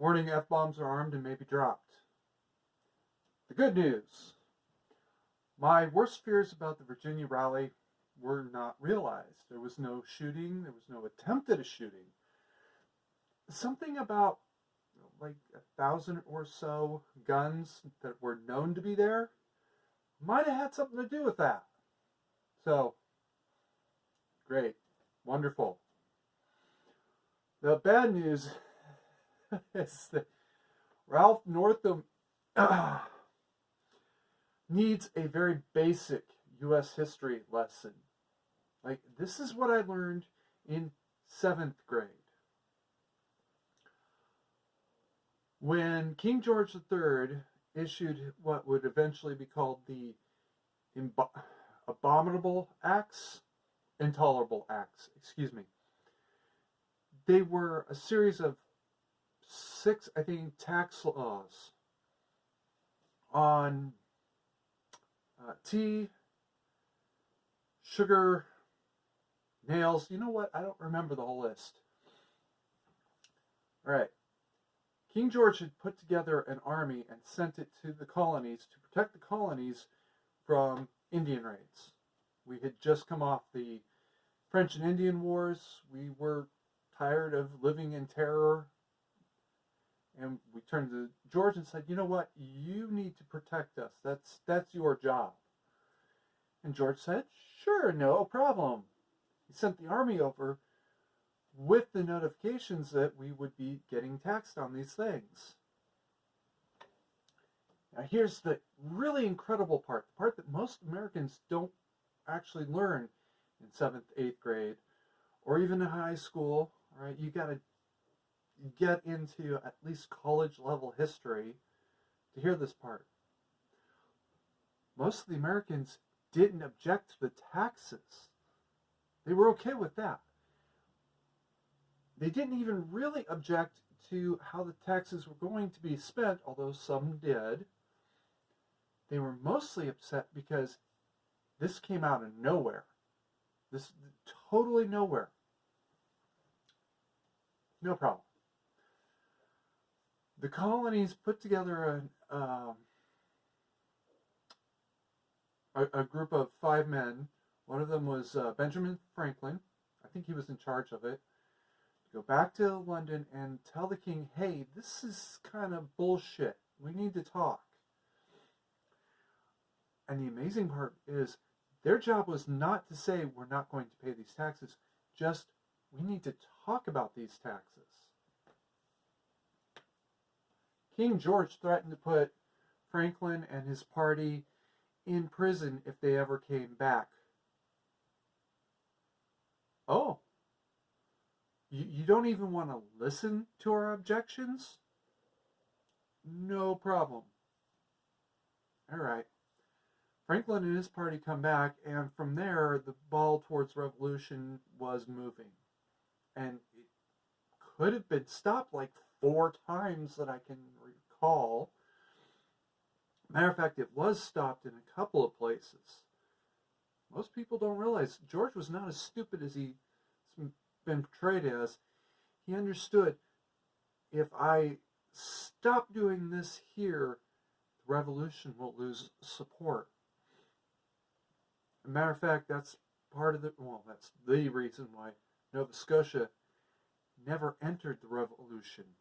Warning, F-bombs are armed and may be dropped. The good news. My worst fears about the Virginia rally were not realized. There was no shooting. There was no attempt at a shooting. Something about like 1,000 or so guns that were known to be there might have had something to do with that. So, great. Wonderful. The bad news is that Ralph Northam needs a very basic U.S. history lesson. Like, this is what I learned in 7th grade. When King George III issued what would eventually be called the Abominable Acts, Intolerable Acts, excuse me. They were a series of 6, I think, tax laws on tea, sugar, nails. You know what? I don't remember the whole list. All right. King George had put together an army and sent it to the colonies to protect the colonies from Indian raids. We had just come off the French and Indian Wars. We were tired of living in terror. And we turned to George and said, you know what? You need to protect us. That's your job. And George said, sure, no problem. He sent the army over with the notifications that we would be getting taxed on these things. Now here's the really incredible part, the part that most Americans don't actually learn in 7th, 8th grade, or even in high school. All right, you got to get into at least college level history to hear this part. Most of the Americans didn't object to the taxes. They were okay with that. They didn't even really object to how the taxes were going to be spent, although some did. They were mostly upset because this came out of nowhere. This totally nowhere. No problem. The colonies put together a group of 5 men. One of them was Benjamin Franklin. I think he was in charge of it. Go back to London and tell the king, hey, this is kind of bullshit. We need to talk. And the amazing part is their job was not to say we're not going to pay these taxes, just we need to talk about these taxes. King George threatened to put Franklin and his party in prison if they ever came back. Oh. You don't even want to listen to our objections? No problem. All right. Franklin and his party come back, and from there, the ball towards revolution was moving. And it could have been stopped like 4 times that I can recall. Matter of fact, it was stopped in a couple of places. Most people don't realize George was not as stupid as he's been portrayed as. He understood, if I stop doing this here, the revolution will lose support. As a matter of fact, that's that's the reason why Nova Scotia never entered the revolution.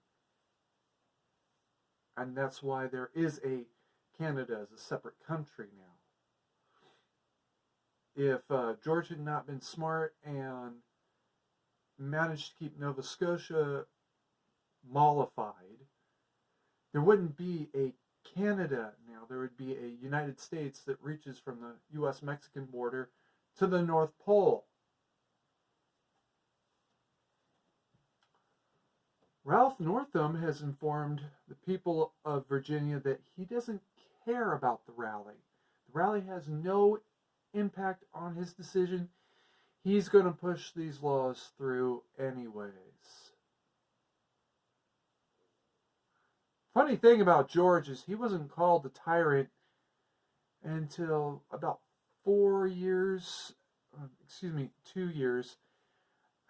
And that's why there is a Canada as a separate country now. If George had not been smart and managed to keep Nova Scotia mollified, there wouldn't be a Canada now. There would be a United States that reaches from the U.S.-Mexican border to the North Pole. Ralph Northam has informed the people of Virginia that he doesn't care about the rally. The rally has no impact on his decision. He's going to push these laws through anyways. Funny thing about George is he wasn't called a tyrant until about 2 years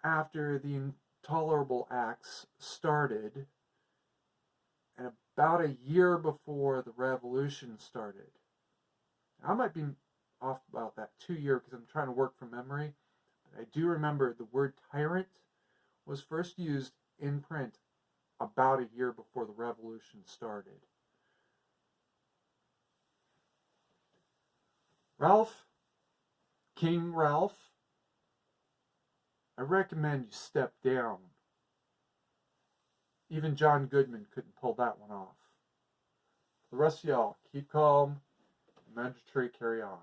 after the Intolerable Acts started. and about a year before the revolution started. I might be off about that 2 year because I'm trying to work from memory. But I do remember the word tyrant was first used in print about a year before the revolution started. Ralph, King Ralph, I recommend you step down. Even John Goodman couldn't pull that one off. For the rest of y'all, keep calm, mandatory carry on.